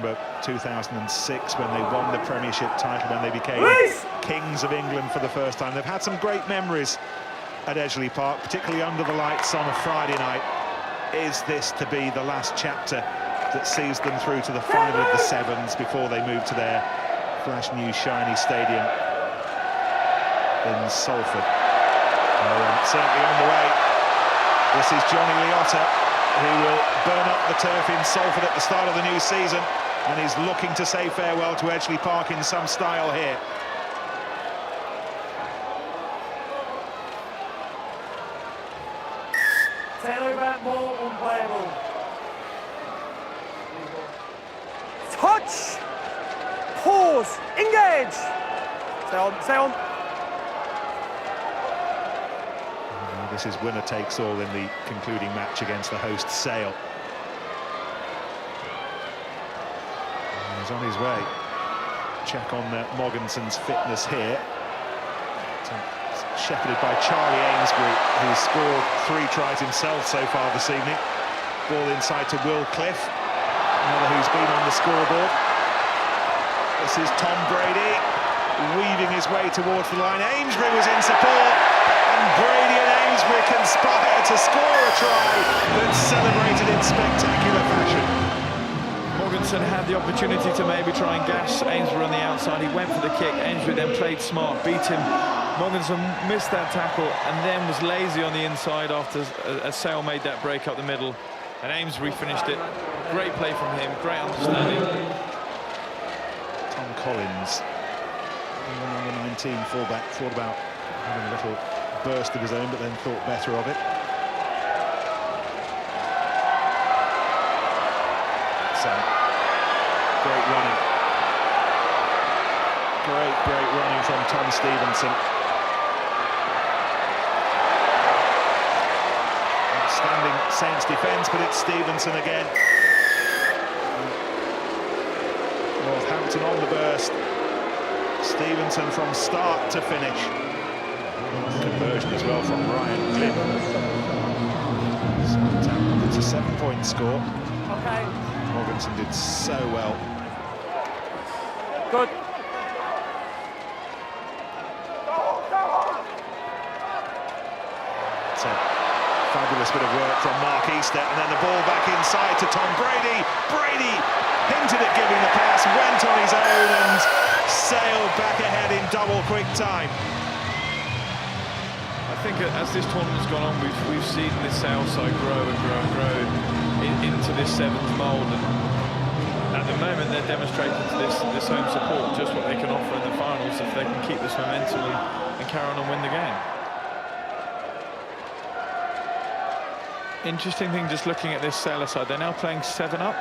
remember 2006 when they won the Premiership title, when they became Kings of England for the first time. They've had some great memories at Edgeley Park, particularly under the lights on a Friday night. Is this to be the last chapter that sees them through to the final of the 7's before they move to their flash new shiny stadium in Salford? Certainly on the way. This is Johnny Liotta, who will burn up the turf in Salford at the start of the new season, and is looking to say farewell to Edgeley Park in some style here. Taylor more unplayable. Touch! Pause! Engage! Stay on, stay on. This is winner takes all in the concluding match against the host Sale. And he's on his way. Check on Mogginson's fitness here. Shepherded by Charlie Amesbury, who's scored 3 tries himself so far this evening. Ball inside to Will Cliff, another who's been on the scoreboard. This is Tom Brady, weaving his way towards the line. Amesbury was in support, and Brady and Amesbury conspire to score a try that's celebrated in spectacular fashion. Morganson had the opportunity to maybe try and gas Amesbury on the outside. He went for the kick. Amesbury then played smart, beat him. Morganson missed that tackle and then was lazy on the inside after Sale made that break up the middle. And Amesbury finished it. Great play from him, great understanding. Tom Collins, England under 19 fullback, thought about having a little burst of his own, but then thought better of it. So, great running. Great running from Tom Stevenson. Outstanding Saints defence, but it's Stevenson again. Northampton on the burst. Stevenson from start to finish. Conversion as well from Ryan Glynn. It's a 7-point score. Okay. Morganson did so well. Good. It's a fabulous bit of work from Mark Easter, and then the ball back inside to Tom Brady. Brady hinted at giving the pass, went on his own and sailed back ahead in double quick time. I think as this tournament's gone on, we've seen this Sale side grow and grow and grow into this 7's mould, and at the moment they're demonstrating to this home support just what they can offer in the finals if they can keep this momentum and carry on and win the game. Interesting thing, just looking at this Sale side, they're now playing 7 up,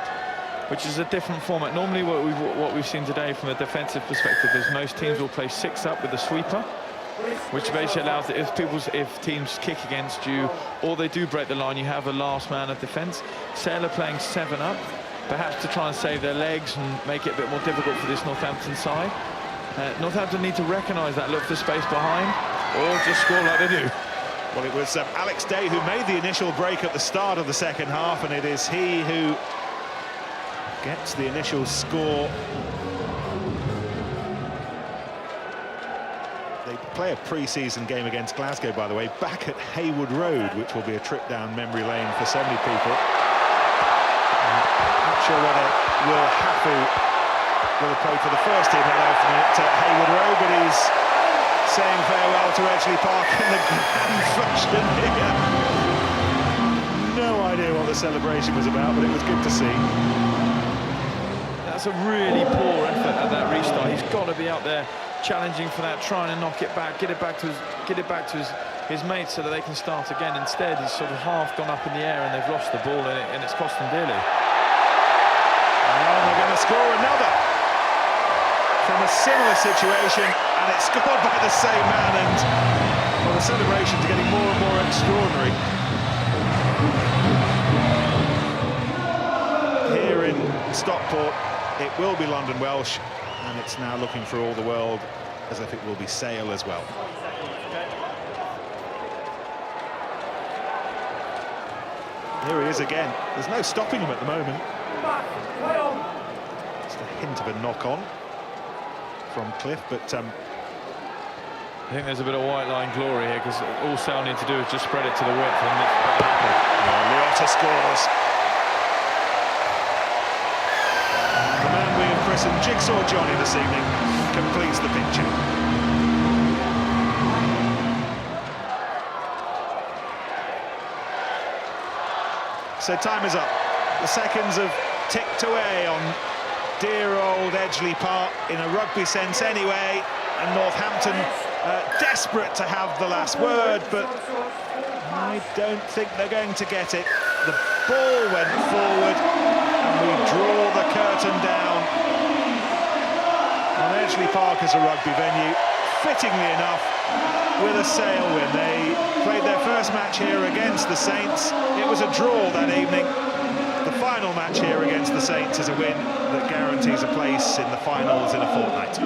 which is a different format. Normally what we've seen today from a defensive perspective is most teams will play 6 up with a sweeper, which basically allows that if teams kick against you or they do break the line, you have a last man of defence. Sale are playing 7 up, perhaps to try and save their legs and make it a bit more difficult for this Northampton side. Northampton need to recognise that, look for space behind, or just score like they do. Well, it was Alex Day who made the initial break at the start of the second half, and it is he who gets the initial score. They play a pre-season game against Glasgow, by the way, back at Haywood Road, which will be a trip down memory lane for so many people. Not sure whether Will Haffel will have played for the first team at Haywood Road, but he's saying farewell to Edgeley Park in the grand fashion here. No idea what the celebration was about, but it was good to see. That's a really poor effort at that restart. He's got to be out there challenging for that, trying to knock it back, get it back to his mates so that they can start again. Instead, he's sort of half gone up in the air and they've lost the ball, and it's cost them dearly. And they're going to score another from a similar situation, and it's scored by the same man, and well, the celebrations are getting more and more extraordinary. Here in Stockport, it will be London Welsh, and it's now looking for all the world as if it will be Sale as well. Here he is again. There's no stopping him at the moment. Just a hint of a knock-on from Cliff, but I think there's a bit of white line glory here, because all Sale need to do is just spread it to the width, and it's going to happen. Liotta scores. The man we have christened Jigsaw Johnny this evening completes the picture. So time is up. The seconds have ticked away on dear old Edgeley Park, in a rugby sense anyway, and Northampton desperate to have the last word, but I don't think they're going to get it. The ball went forward, and we draw the curtain down on Edgeley Park as a rugby venue, fittingly enough, with a Sale win. They played their first match here against the Saints. It was a draw that evening. The final match here against the Saints is a win that guarantees a place in the finals in a fortnight.